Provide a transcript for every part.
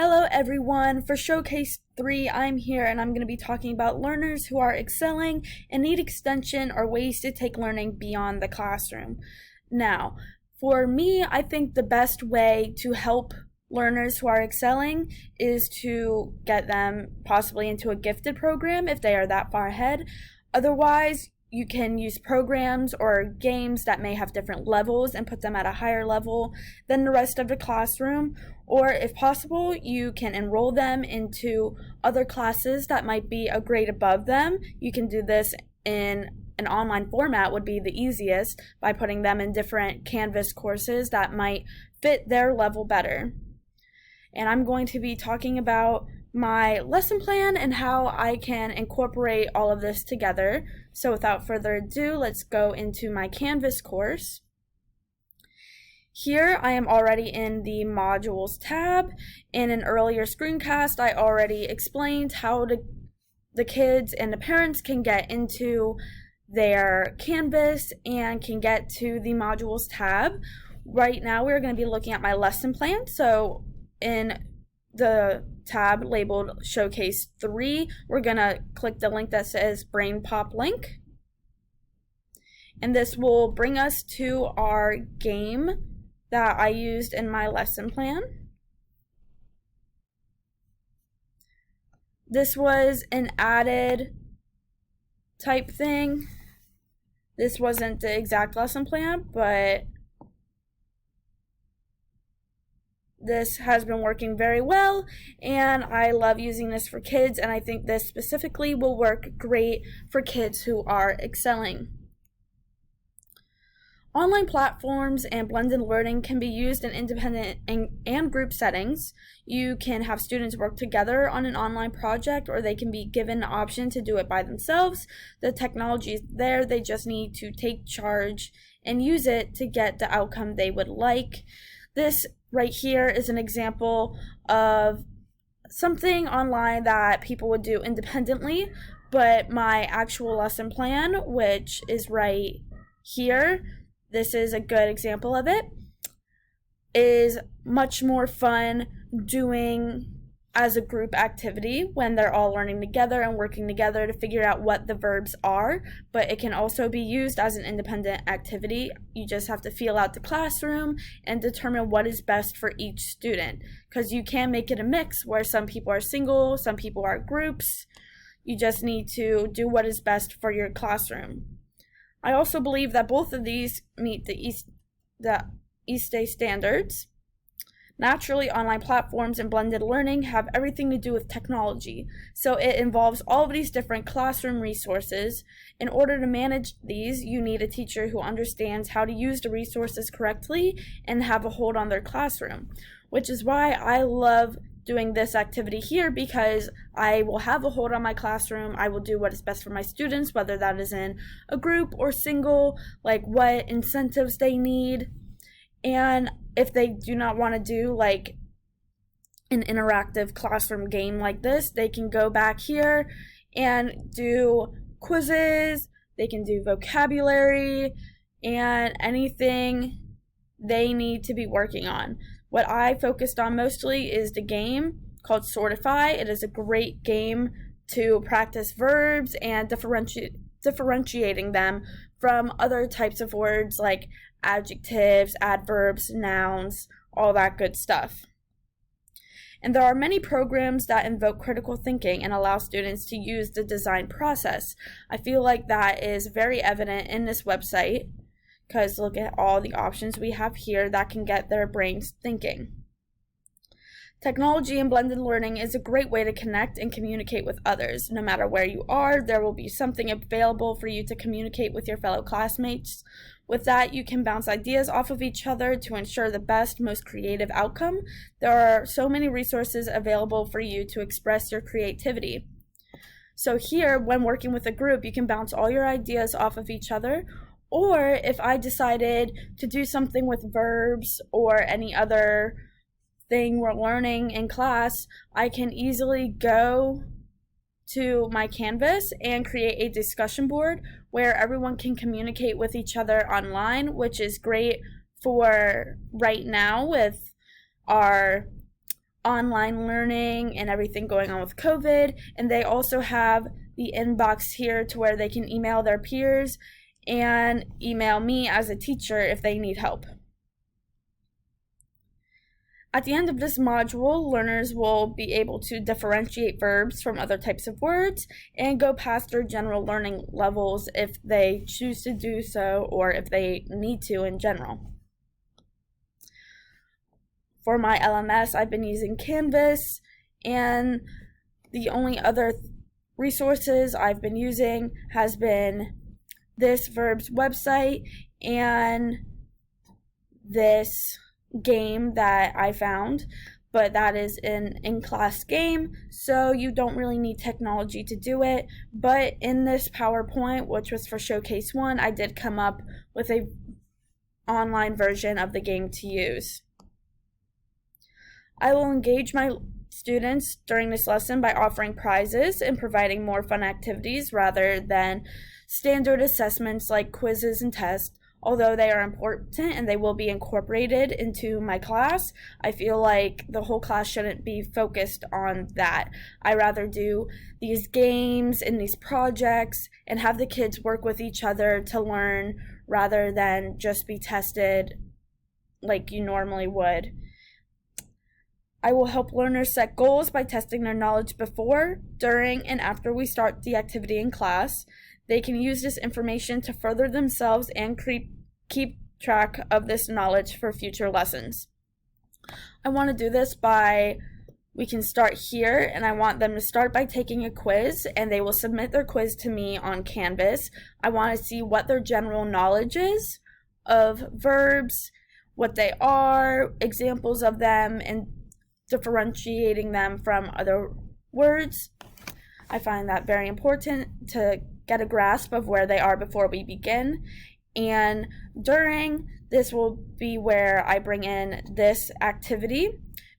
Hello everyone, for Showcase 3 I'm here and I'm going to be talking about learners who are excelling and need extension or ways to take learning beyond the classroom. Now, for me, I think the best way to help learners who are excelling is to get them possibly into a gifted program if they are that far ahead. Otherwise, you can use programs or games that may have different levels and put them at a higher level than the rest of the classroom. Or if possible, you can enroll them into other classes that might be a grade above them. You can do this in an online format would be the easiest by putting them in different Canvas courses that might fit their level better. And I'm going to be talking about my lesson plan and how I can incorporate all of this together. So without further ado, let's go into my Canvas course. Here I am already in the Modules tab. In an earlier screencast, I already explained how the kids and the parents can get into their Canvas and can get to the Modules tab. Right now we're going to be looking at my lesson plan. So in the tab labeled Showcase 3, we're going to click the link that says Brain Pop Link. And this will bring us to our game that I used in my lesson plan. This was an added type thing. This wasn't the exact lesson plan, but this has been working very well, and I love using this for kids, and I think this specifically will work great for kids who are excelling. Online platforms and blended learning can be used in independent and group settings. You can have students work together on an online project, or they can be given the option to do it by themselves. The technology is there, they just need to take charge and use it to get the outcome they would like. This right here is an example of something online that people would do independently, but my actual lesson plan, which is right here, this is a good example of it, is much more fun doing as a group activity when they're all learning together and working together to figure out what the verbs are, but it can also be used as an independent activity. You just have to feel out the classroom and determine what is best for each student, because you can make it a mix where some people are single, some people are groups. You just need to do what is best for your classroom. I also believe that both of these meet the ESTE standards. Naturally, online platforms and blended learning have everything to do with technology, so it involves all of these different classroom resources. In order to manage these, you need a teacher who understands how to use the resources correctly and have a hold on their classroom, which is why I love doing this activity here, because I will have a hold on my classroom. I will do what is best for my students, whether that is in a group or single, like what incentives they need. And if they do not want to do like an interactive classroom game like this, they can go back here and do quizzes, they can do vocabulary, and anything they need to be working on. What I focused on mostly is the game called Sortify. It is a great game to practice verbs and differentiating them from other types of words like adjectives, adverbs, nouns, all that good stuff. And there are many programs that invoke critical thinking and allow students to use the design process. I feel like that is very evident in this website, because look at all the options we have here that can get their brains thinking. Technology and blended learning is a great way to connect and communicate with others. No matter where you are, there will be something available for you to communicate with your fellow classmates. With that, you can bounce ideas off of each other to ensure the best, most creative outcome. There are so many resources available for you to express your creativity. So here, when working with a group, you can bounce all your ideas off of each other. Or if I decided to do something with verbs or any other thing we're learning in class, I can easily go to my Canvas and create a discussion board where everyone can communicate with each other online, which is great for right now with our online learning and everything going on with COVID. And they also have the inbox here to where they can email their peers and email me as a teacher if they need help. At the end of this module, learners will be able to differentiate verbs from other types of words and go past their general learning levels if they choose to do so or if they need to in general. For my LMS, I've been using Canvas, and the only other resources I've been using has been this verbs website and this game that I found, but that is an in-class game, so you don't really need technology to do it. But in this PowerPoint, which was for Showcase 1, I did come up with a online version of the game to use. I will engage my students during this lesson by offering prizes and providing more fun activities rather than standard assessments like quizzes and tests. Although they are important and they will be incorporated into my class, I feel like the whole class shouldn't be focused on that. I rather do these games and these projects and have the kids work with each other to learn rather than just be tested like you normally would. I will help learners set goals by testing their knowledge before, during, and after we start the activity in class. They can use this information to further themselves and keep track of this knowledge for future lessons. I want to do this we can start here, and I want them to start by taking a quiz, and they will submit their quiz to me on Canvas. I want to see what their general knowledge is of verbs, what they are, examples of them, and differentiating them from other words. I find that very important to get a grasp of where they are before we begin. And during this will be where I bring in this activity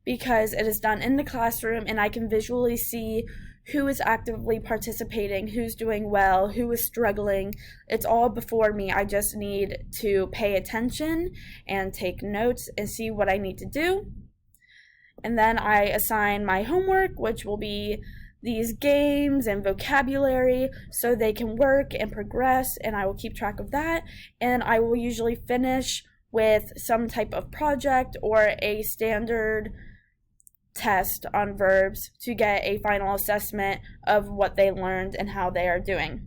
because it is done in the classroom and I can visually see who is actively participating, who's doing well, who is struggling. It's all before me. I just need to pay attention and take notes and see what I need to do. And then I assign my homework, which will be these games and vocabulary so they can work and progress, and I will keep track of that. And I will usually finish with some type of project or a standard test on verbs to get a final assessment of what they learned and how they are doing.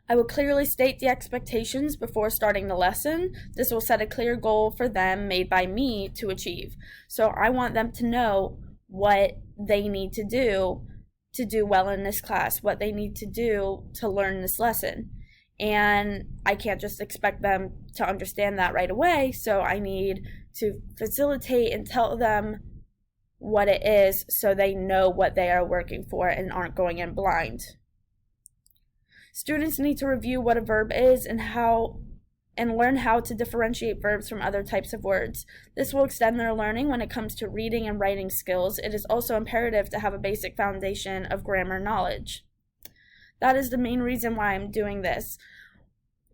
I will clearly state the expectations before starting the lesson. This will set a clear goal for them made by me to achieve. So I want them to know what they need to do well in this class, what they need to do to learn this lesson. And I can't just expect them to understand that right away, so I need to facilitate and tell them what it is so they know what they are working for and aren't going in blind. Students need to review what a verb is and learn how to differentiate verbs from other types of words. This will extend their learning when it comes to reading and writing skills. It is also imperative to have a basic foundation of grammar knowledge. That is the main reason why I'm doing this.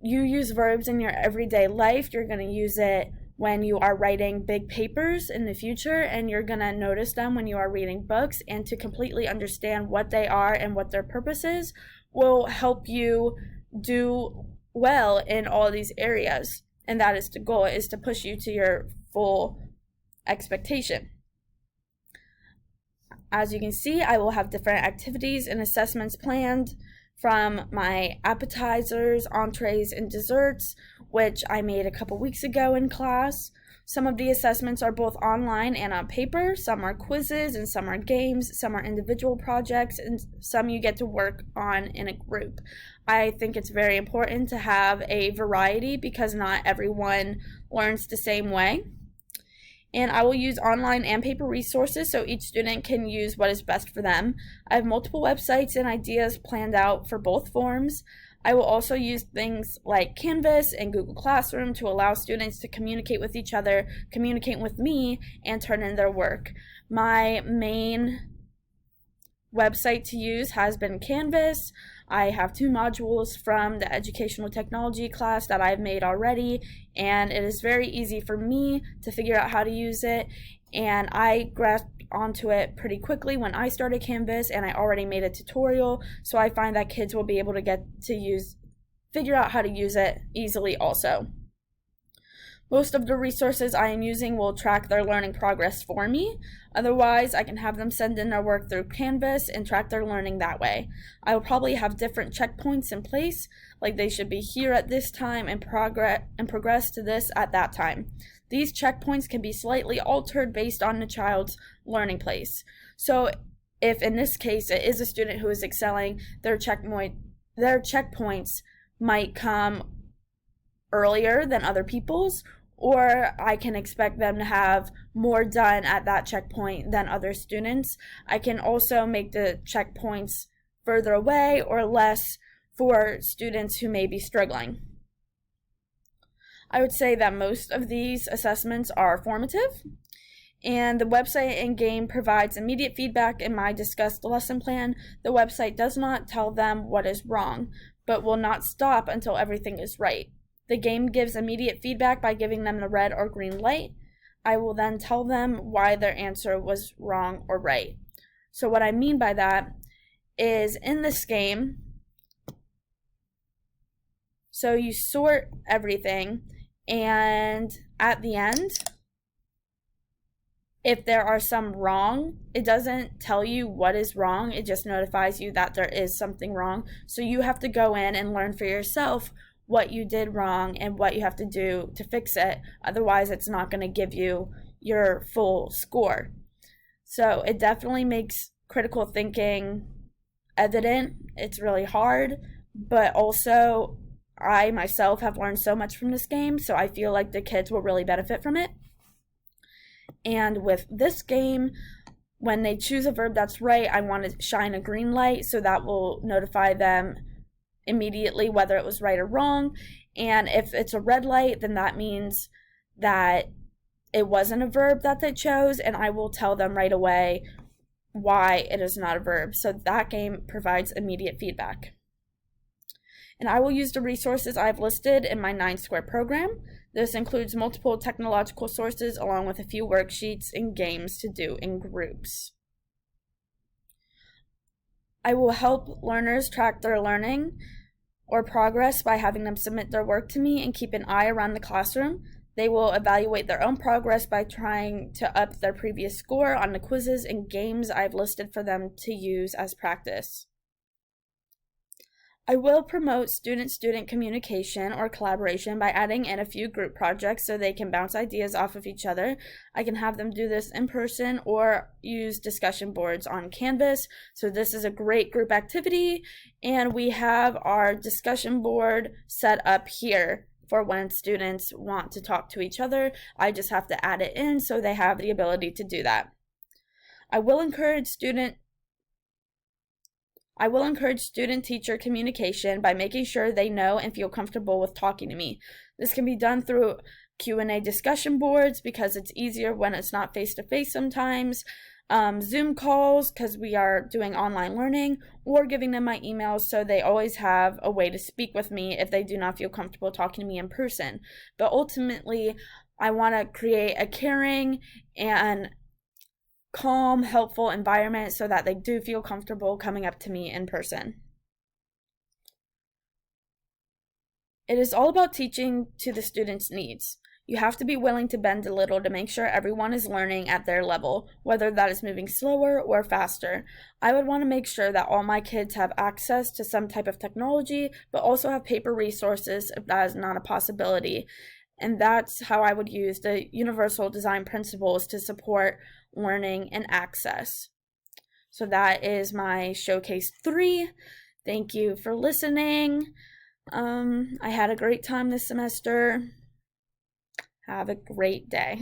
You use verbs in your everyday life. You're going to use it when you are writing big papers in the future, and you're going to notice them when you are reading books, and to completely understand what they are and what their purpose is will help you do well in all these areas. And that is the goal, is to push you to your full expectation. As you can see, I will have different activities and assessments planned, from my appetizers, entrees, and desserts, which I made a couple weeks ago in class. Some of the assessments are both online and on paper. Some are quizzes and some are games. Some are individual projects, and some you get to work on in a group. I think it's very important to have a variety because not everyone learns the same way. And I will use online and paper resources so each student can use what is best for them. I have multiple websites and ideas planned out for both forms. I will also use things like Canvas and Google Classroom to allow students to communicate with each other, communicate with me, and turn in their work. My main website to use has been Canvas. I have 2 modules from the educational technology class that I've made already, and it is very easy for me to figure out how to use it. And I onto it pretty quickly when I started Canvas, and I already made a tutorial, so I find that kids will be able to figure out how to use it easily also. Most of the resources I am using will track their learning progress for me. Otherwise, I can have them send in their work through Canvas and track their learning that way. I will probably have different checkpoints in place, like they should be here at this time and progress to this at that time. These checkpoints can be slightly altered based on the child's learning pace. So if in this case it is a student who is excelling, their checkpoints might come earlier than other people's, or I can expect them to have more done at that checkpoint than other students. I can also make the checkpoints further away or less for students who may be struggling. I would say that most of these assessments are formative, and the website and game provides immediate feedback in my discussed lesson plan. The website does not tell them what is wrong, but will not stop until everything is right. The game gives immediate feedback by giving them the red or green light. I will then tell them why their answer was wrong or right. So what I mean by that is in this game, so you sort everything, and at the end, if there are some wrong, it doesn't tell you what is wrong, it just notifies you that there is something wrong. So you have to go in and learn for yourself what you did wrong and what you have to do to fix it. Otherwise, it's not going to give you your full score. So it definitely makes critical thinking evident. It's really hard, but also I myself have learned so much from this game, so I feel like the kids will really benefit from it. And with this game, when they choose a verb that's right, I want to shine a green light, so that will notify them immediately whether it was right or wrong. And if it's a red light, then that means that it wasn't a verb that they chose, and I will tell them right away why it is not a verb. So that game provides immediate feedback. And I will use the resources I've listed in my 9 Square program. This includes multiple technological sources along with a few worksheets and games to do in groups. I will help learners track their learning or progress by having them submit their work to me and keep an eye around the classroom. They will evaluate their own progress by trying to up their previous score on the quizzes and games I've listed for them to use as practice. I will promote student-student communication or collaboration by adding in a few group projects so they can bounce ideas off of each other. I can have them do this in person or use discussion boards on Canvas. So this is a great group activity, and we have our discussion board set up here for when students want to talk to each other. I just have to add it in so they have the ability to do that. I will encourage student-teacher communication by making sure they know and feel comfortable with talking to me. This can be done through Q&A discussion boards because it's easier when it's not face-to-face sometimes, Zoom calls because we are doing online learning, or giving them my emails so they always have a way to speak with me if they do not feel comfortable talking to me in person. But ultimately, I want to create a caring and calm, helpful environment so that they do feel comfortable coming up to me in person. It is all about teaching to the students' needs. You have to be willing to bend a little to make sure everyone is learning at their level, whether that is moving slower or faster. I would want to make sure that all my kids have access to some type of technology, but also have paper resources if that is not a possibility. And that's how I would use the universal design principles to support learning and access. So that is my showcase 3. Thank you for listening. I had a great time this semester. Have a great day.